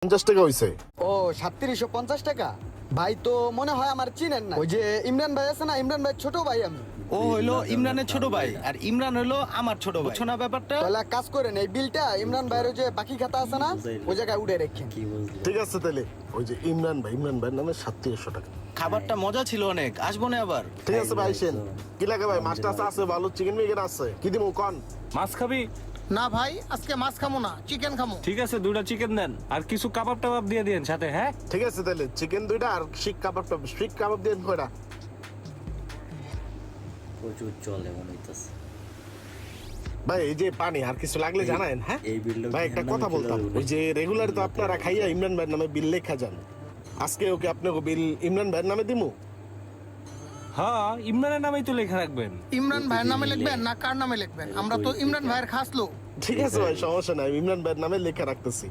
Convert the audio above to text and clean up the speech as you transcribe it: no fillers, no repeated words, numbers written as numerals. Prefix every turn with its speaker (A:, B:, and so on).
A: 50 টাকা হইছে।
B: ও 3750 টাকা। ভাই তো মনে হয় আমার চিনেন না। ওই যে ইমরান ভাই আছে না, ইমরান ভাই ছোট ভাই আমি।
C: ও হইলো ইমরানের ছোট ভাই আর ইমরান হইলো আমার ছোট ভাই। বুঝছো না ব্যাপারটা?
B: তাহলে এক কাজ করেন, এই বিলটা ইমরান ভাইয়ের ওই যে বাকি খাতা আছে না, ওই জায়গায় উঠে রেখেন।
A: ঠিক আছে তাহলে ওই যে ইমরান ভাইয়ের নামে 3700 টাকা।
C: খাবারটা মজা ছিল অনেক, আসবো না আবার।
A: ঠিক আছে ভাই আইসেন। কি লাগে ভাই? মাছটা আছে, ভালো চিকেন মিকেন আছে, কি দিমু কোন?
D: মাছ খাবি?
E: না ভাই, আজকে মাছ খামো না, চিকেন খামো।
D: ঠিক আছে, 2টা চিকেন দেন আর কিছু কাবাব টাবাব দিয়ে দিন সাথে। হ্যাঁ
A: ঠিক আছে তাহলে চিকেন 2টা আর শিক কাবাব দিন কয়টা?
F: প্রচুর চলে মনে হইতাছে।
A: ভাই এই যে পানি আর কিছু লাগলে জানায়েন। হ্যাঁ
F: এই বিলটা
A: ভাই একটা কথা বলতাম, ওই যে রেগুলার তো আপনারা খাইয়া ইমরান ভাইয়ের নামে বিল লেখা যান, আজকে ওকে আপনাকে বিল ইমরান ভাইয়ের নামে দিমু?
D: হ্যাঁ, ইমরানের নামেই তো লেখা রাখবেন।
E: ইমরান ভাইয়ের নামে লিখবেন না কার নামে লিখবেন? আমরা তো ইমরান ভাইয়ের খাস লোক।
A: ঠিক আছে ভাই, সমস্যা নাই, ইমরান ভাইয়ের নামে লেখা রাখতেছি।